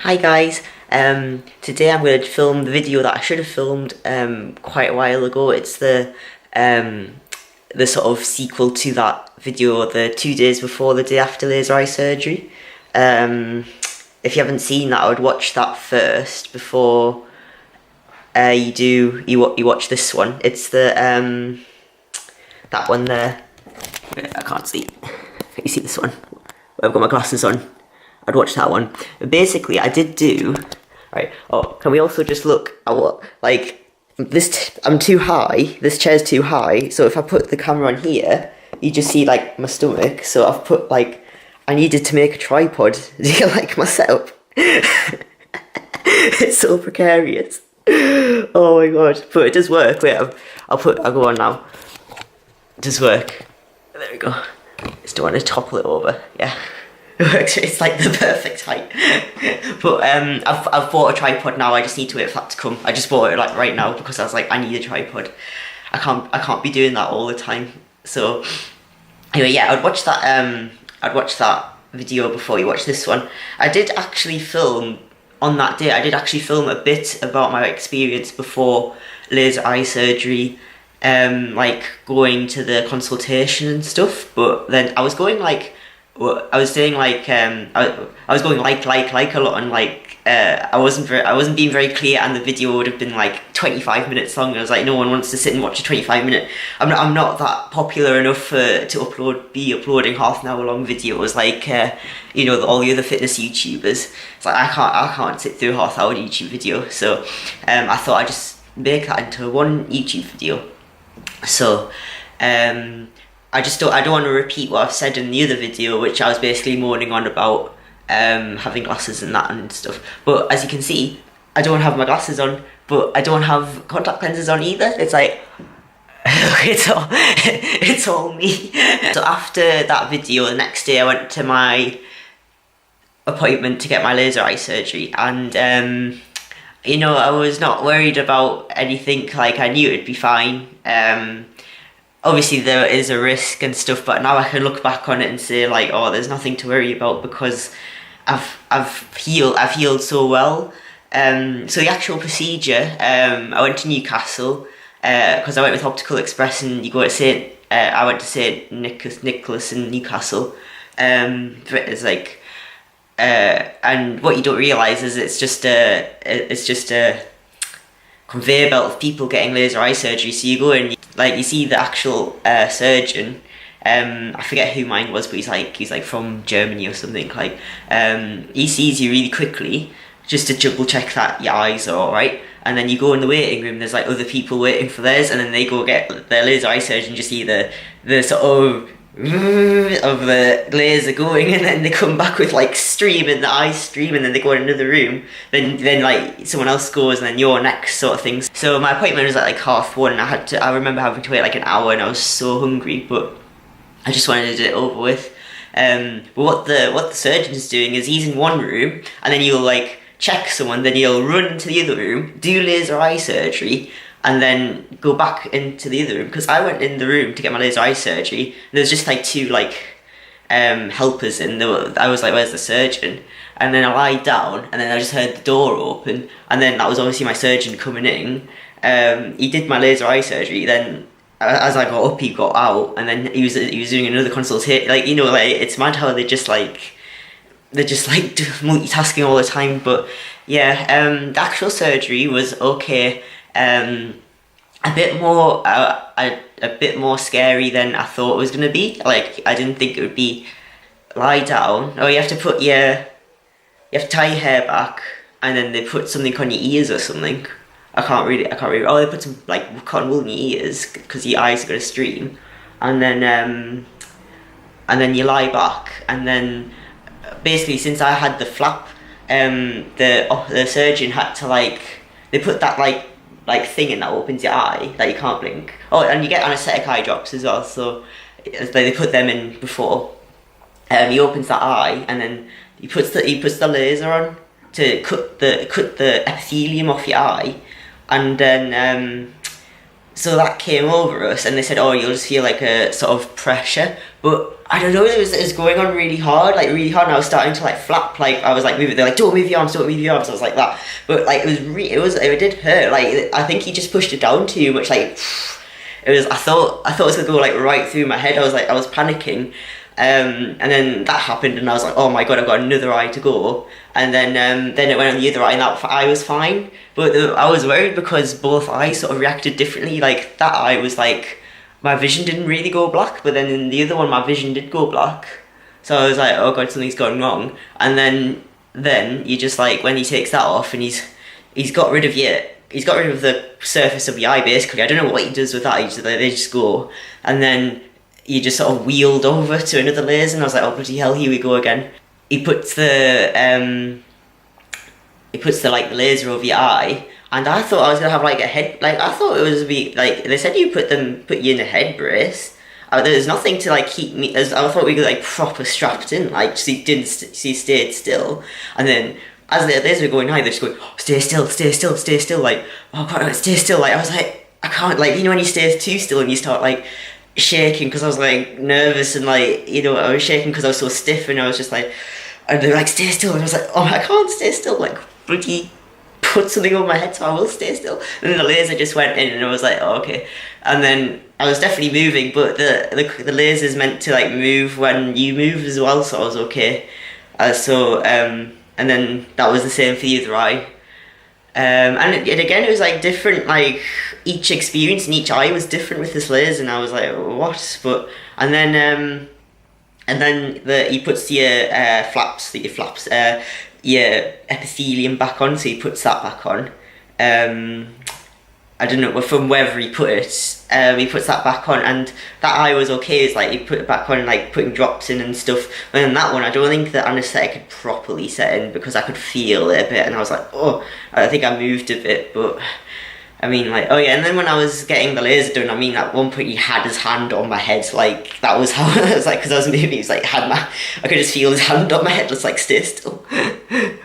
Hi guys, today I'm going to film the video that I should have filmed quite a while ago. It's the sort of sequel to that video, the 2 days before the day after laser eye surgery. If you haven't seen that, I would watch that first before you watch this one. It's the that one there. I can't see. Can you see this one? I've got my glasses on. I'd watch that one. But basically, I did do... Right, oh, can we also just look at what... Like, I'm too high. This chair's too high. So if I put the camera on here, you just see, like, my stomach. So I've put, like... I needed to make a tripod. Do you like my setup? It's so precarious. Oh my god. But it does work. Wait, I'll go on now. It does work. There we go. Just don't want to topple it over. Yeah. It's like the perfect height. But I've bought a tripod now. I just need to wait for that to come. I just bought it like right now because I was like, I need a tripod. I can't be doing that all the time. So anyway, yeah, I'd watch that video before you watch this one. I did actually film on that day. I did actually film a bit about my experience before laser eye surgery, like going to the consultation and stuff. But then I was going like. I was saying like I was going like a lot, and like I wasn't being very clear, and the video would have been like 25 minutes long. I was like, no one wants to sit and watch a 25-minute. I'm not that popular enough to be uploading half-an-hour long videos like all the other fitness YouTubers. It's like I can't sit through a half-hour YouTube video. So I thought I'd just make that into one YouTube video. So I don't want to repeat what I've said in the other video, which I was basically moaning on about having glasses and that and stuff. But as you can see, I don't have my glasses on, but I don't have contact lenses on either. It's like, it's all me. So after that video, the next day I went to my appointment to get my laser eye surgery, and I was not worried about anything. Like, I knew it'd be fine. Obviously there is a risk and stuff, but now I can look back on it and say like, oh, there's nothing to worry about because I've healed so well. So the actual procedure, I went to Newcastle because I went with Optical Express, and you go to I went to St Nicholas in Newcastle. It's like, and what you don't realise is it's just a conveyor belt of people getting laser eye surgery. So you go in, like, you see the actual surgeon. I forget who mine was, but he's like from Germany or something. Like, he sees you really quickly just to double check that your eyes are alright. And then you go in the waiting room. There's like other people waiting for theirs, and then they go get their laser eye surgeon. You see the sort of the laser going, and then they come back with like stream, and the eyes stream, and then they go in another room. Then like someone else goes, and then you're next, sort of things. So my appointment was at like 1:30, and I remember having to wait like an hour, and I was so hungry, but I just wanted to get it over with. But what the surgeon's doing is he's in one room, and then you'll like check someone, then you'll run into the other room, do laser eye surgery, and then go back into the other room. Because I went in the room to get my laser eye surgery, and there's just like two like helpers, and I was like, where's the surgeon? And then I lied down, and then I just heard the door open, and then that was obviously my surgeon coming in. He did my laser eye surgery, then as I got up he got out, and then he was doing another consultation. Like, like, it's mad how they're just like multitasking all the time. But yeah, the actual surgery was okay. A bit more scary than I thought it was gonna be. Like, I didn't think it would be lie down. Oh, you have to tie your hair back, and then they put something on your ears or something. I can't read. Oh, they put some like cotton wool in your ears because your eyes are gonna stream, and then you lie back, and then basically, since I had the flap, the surgeon had to they put that like thing in that opens your eye that you can't blink. Oh, and you get anaesthetic eye drops as well. So they put them in before. He opens that eye, and then he puts the laser on to cut the epithelium off your eye, and then So that came over us, and they said, "Oh, you'll just feel like a sort of pressure." But I don't know, it was going on really hard, and I was starting to like flap, like I was like moving. They're like, "Don't move your arms, don't move your arms." I was like that, but like it did hurt. Like I think he just pushed it down too much. Like it was. I thought it was gonna go like right through my head. I was panicking. And then that happened, and I was like, "Oh my god, I've got another eye to go." And then it went on the other eye, and that eye was fine. But I was worried because both eyes sort of reacted differently. Like that eye was like, my vision didn't really go black, but then in the other one, my vision did go black. So I was like, "Oh god, something's gone wrong." And then you just like, when he takes that off, and he's got rid of the surface of your eye basically. I don't know what he does with that. They just go, and then you just sort of wheeled over to another laser, and I was like, "Oh bloody hell, here we go again." He puts the like the laser over your eye, and I thought I was gonna have like a head, like I thought it was like they said you put you in a head brace. There's nothing to like keep me. I thought we were like proper strapped in, like so you stayed still, and then as the laser were going high, they're just going, "Oh, stay still, stay still, stay still." Like, "Oh god, stay still." Like I was like, I can't, like, you know when you stay too still and you start like shaking because I was like nervous, and like, you know, I was shaking because I was so stiff, and I was just like, and they're like, "Stay still," and I was like, "Oh, I can't stay still." Like, bloody put something over my head so I will stay still. And then the laser just went in, and I was like, "Oh, okay." And then I was definitely moving, but the laser's meant to like move when you move as well, so I was okay. And then that was the same for the other eye. And again, it was like different, like each experience in each eye was different with this laser, and I was like, "What?" But and then he puts your your epithelium back on, so he puts that back on. I don't know from wherever he put it. He puts that back on, and that eye was okay. It's like he put it back on, like putting drops in and stuff. And then that one, I don't think the anaesthetic had properly set in because I could feel it a bit, and I was like, "Oh," I think I moved a bit, but I mean, like, oh yeah. And then when I was getting the laser done, I mean, at one point he had his hand on my head, like that was how I was like, because I was moving, he was like, I could just feel his hand on my head, just like stay still.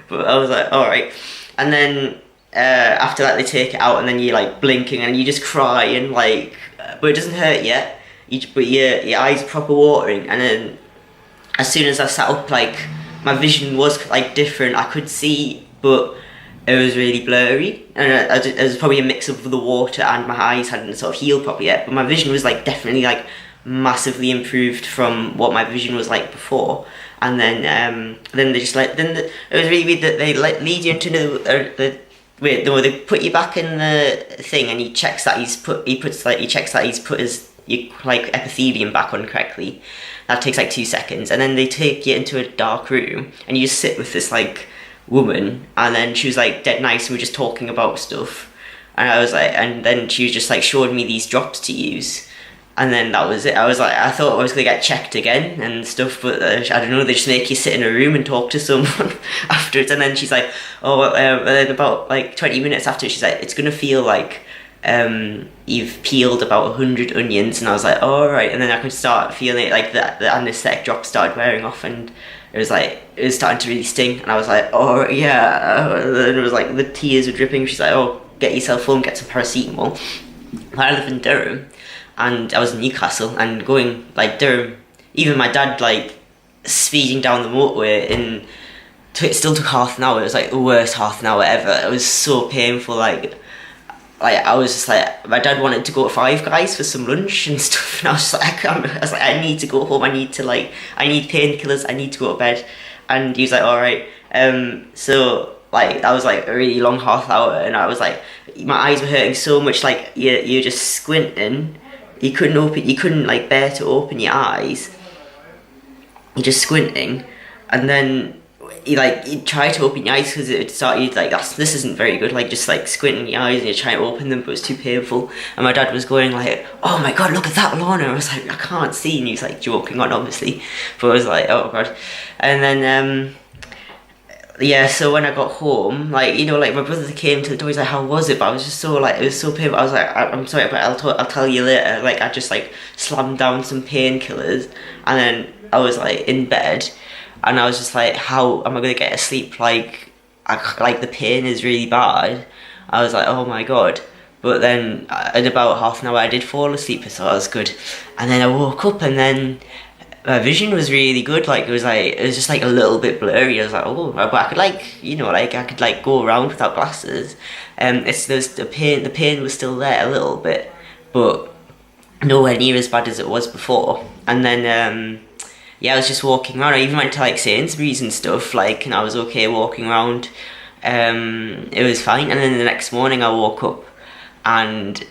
But I was like, all right. And then after that they take it out, and then you're like blinking and you just cry, and like but it doesn't hurt yet, but your eyes are proper watering. And then as soon as I sat up, like my vision was like different. I could see, but it was really blurry, and it was probably a mix of the water and my eyes hadn't sort of healed properly yet, but my vision was like definitely like massively improved from what my vision was like before. And then they just like it was really weird that they like lead you into they put you back in the thing, and he checks that he's put his like epithelium back on correctly. That takes like 2 seconds, and then they take you into a dark room, and you just sit with this like woman, and then she was like dead nice, and we were just talking about stuff, and I was like, and then she was just like showing me these drops to use. And then that was it. I was like, I thought I was gonna get checked again and stuff, but I don't know. They just make you sit in a room and talk to someone afterwards. And then she's like, "Oh," and then about like 20 minutes after, she's like, "It's gonna feel like you've peeled about 100 onions." And I was like, "Oh, all right." And then I could start feeling it, like the anaesthetic drops started wearing off, and it was starting to really sting. And I was like, "Oh yeah." And then it was like the tears were dripping. She's like, "Oh, get yourself home, get some paracetamol." I live in Durham, and I was in Newcastle, and going like Durham, even my dad like speeding down the motorway it still took half an hour. It was like the worst half an hour ever. It was so painful. Like I was just like, my dad wanted to go to Five Guys for some lunch and stuff, and I was just like, I can't. I was like, I need to go home. I need painkillers. I need to go to bed. And he was like, all right. So like that was like a really long half hour, and I was like, my eyes were hurting so much. Like you're just squinting. You couldn't like bear to open your eyes. You're just squinting, and then you try to open your eyes because it started like, this isn't very good. Like just like squinting your eyes and you're trying to open them, but it was too painful. And my dad was going like, "Oh my god, look at that, Lorna." I was like, "I can't see," and he was like joking on, obviously, but I was like, "Oh god." And then yeah, so when I got home, like, you know, like my brother came to the door, he's like, "How was it?" But I was just so like, it was so painful. I was like, I'm sorry, but I'll tell you later. Like I just like slammed down some painkillers, and then I was like in bed, and I was just like, how am I gonna get to sleep? Like the pain is really bad. I was like, oh my god. But then in about half an hour I did fall asleep, so that was good. And then I woke up and then my vision was really good. Like it was just like a little bit blurry. I was like, oh, but I could like, you know, like I could like go around without glasses. There's the pain was still there a little bit, but nowhere near as bad as it was before. And then yeah, I was just walking around. I even went to like Sainsbury's and stuff, like, and I was okay walking around. It was fine. And then the next morning I woke up and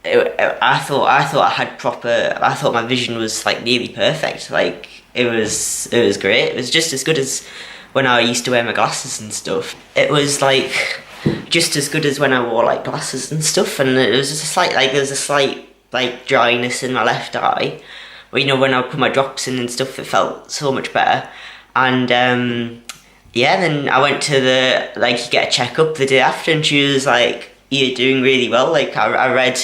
I thought I had proper. I thought my vision was like nearly perfect. Like it was great. It was just as good as when I used to wear my glasses and stuff. It was like just as good as when I wore like glasses and stuff. And it was just a slight like there was a slight like dryness in my left eye. But you know, when I put my drops in and stuff, it felt so much better. And yeah, then I went to the like you get a checkup the day after, and she was like, "You're doing really well." Like I read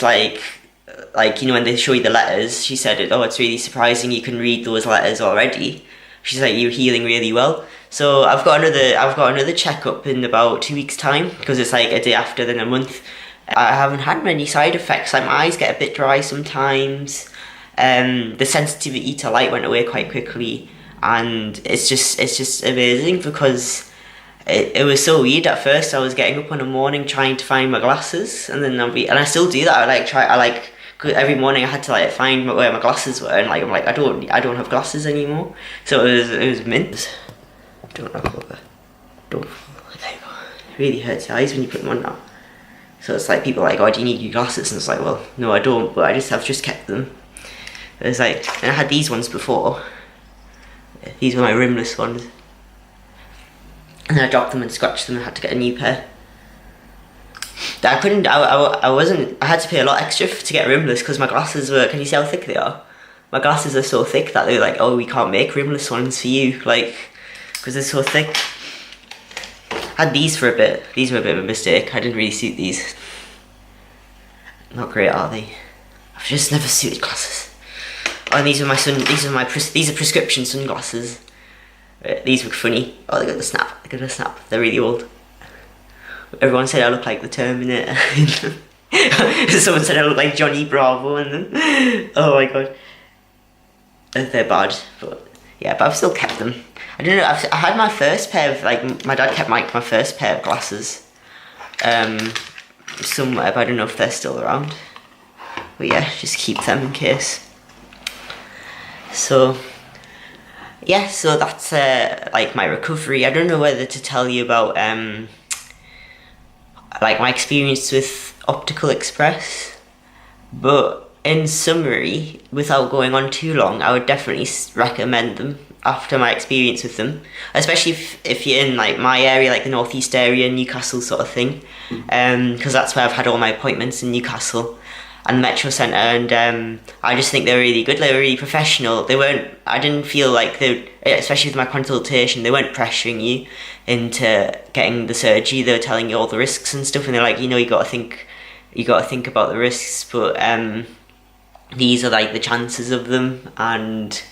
like you know when they show you the letters, she said, "Oh, it's really surprising you can read those letters already." She's like, "You're healing really well." So I've got another checkup in about 2 weeks' time, because it's like a day after, then a month. I haven't had many side effects. Like my eyes get a bit dry sometimes. The sensitivity to light went away quite quickly, and it's just amazing because it was so weird at first. I was getting up in the morning trying to find my glasses, and then I still do that. Every morning I had to like find where my glasses were, and like I'm like I don't have glasses anymore. So it was mint. Don't knock over. Don't. There you go. It really hurts your eyes when you put them on now. So it's like people are like, "Oh, do you need your glasses?" And it's like, well, no, I don't, but I've just kept them. It's like, and I had these ones before. These were my rimless ones. And I dropped them and scratched them and had to get a new pair. I had to pay a lot extra to get rimless because my glasses were, can you see how thick they are? My glasses are so thick that they were like, "Oh, we can't make rimless ones for you," like, because they're so thick. I had these for a bit. These were a bit of a mistake. I didn't really suit these. Not great, are they? I've just never suited glasses. Oh, and these are prescription sunglasses. These look funny. Oh, they got the snap. They're really old. Everyone said I look like the Terminator. Someone said I look like Johnny Bravo in them. Oh my god. They're bad, but yeah, but I've still kept them. I don't know, I had my first pair of, like, my dad kept my first pair of glasses somewhere, but I don't know if they're still around. But yeah, just keep them in case. So yeah, so that's like my recovery. I don't know whether to tell you about like my experience with Optical Express, but in summary, without going on too long, I would definitely recommend them after my experience with them, especially if you're in like my area, like the northeast area, Newcastle sort of thing, because that's where I've had all my appointments, in Newcastle and the Metro Centre, and I just think they're really good. They were really professional. I didn't feel like especially with my consultation, they weren't pressuring you into getting the surgery. They were telling you all the risks and stuff, and they're like, you know, you got to think about the risks, but these are like the chances of them, and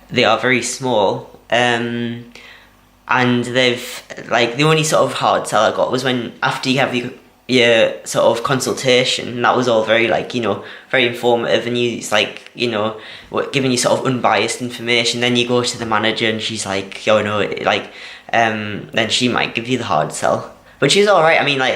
they are very small. And they've, like, the only sort of hard sell I got was when after you have your sort of consultation, and that was all very, like, you know, very informative, and it's like, you know, giving you sort of unbiased information. Then you go to the manager and she's like, "Oh no," like, then she might give you the hard sell, but she's all right. I mean, like,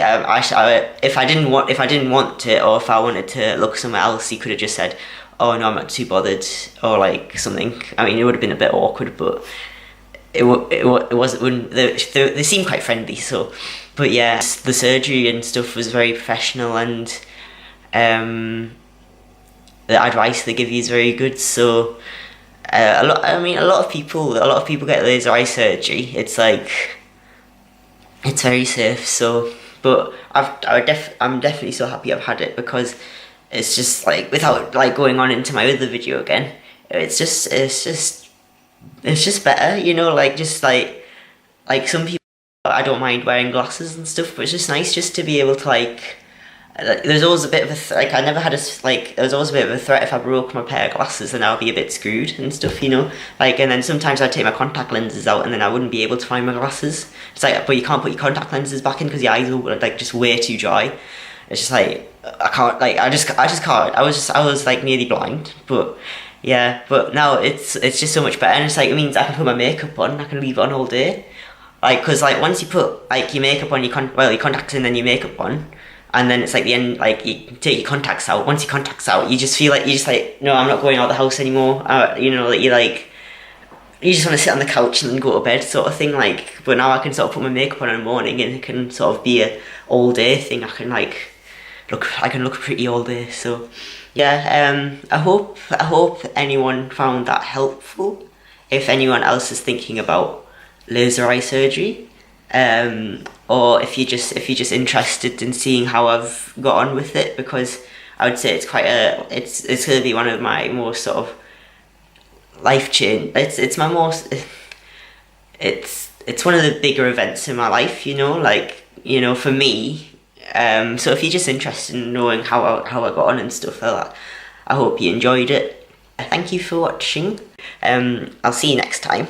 if I didn't want it, or if I wanted to look somewhere else, you could have just said, "Oh no, I'm not too bothered," or like something. I mean, it would have been a bit awkward, but it wasn't. They seemed quite friendly, so. But yeah, the surgery and stuff was very professional, and the advice they give you is very good. So a lot of people get laser eye surgery. It's like, it's very safe. So, but I'm definitely so happy I've had it, because it's just like, without like going on into my other video again, it's just better, you know, like, just like some people, I don't mind wearing glasses and stuff, but it's just nice just to be able to like there's always a bit of a there's always a bit of a threat if I broke my pair of glasses, then I'll be a bit screwed and stuff, you know, like, and then sometimes I'd take my contact lenses out and then I wouldn't be able to find my glasses. It's like, but you can't put your contact lenses back in because your eyes are like just way too dry. It's just like I can't, like I just can't. I was like nearly blind, but yeah, but now it's just so much better, and it's like it means I can put my makeup on, I can leave it on all day, like because like once you put like your makeup on, your contacts in, then your makeup on, and then it's like the end, like you take your contacts out. Once your contacts out, you just feel like no, I'm not going out the house anymore. You know, like you just want to sit on the couch and then go to bed sort of thing, like. But now I can sort of put my makeup on in the morning, and it can sort of be a all day thing. I can look pretty all day. So yeah, I hope anyone found that helpful. If anyone else is thinking about laser eye surgery, or if you're just interested in seeing how I've got on with it, because I would say it's it's going to be one of my most sort of life change. It's my most. It's one of the bigger events in my life. You know, like, you know, for me. So if you're just interested in knowing how I got on and stuff like that, I hope you enjoyed it. Thank you for watching. I'll see you next time.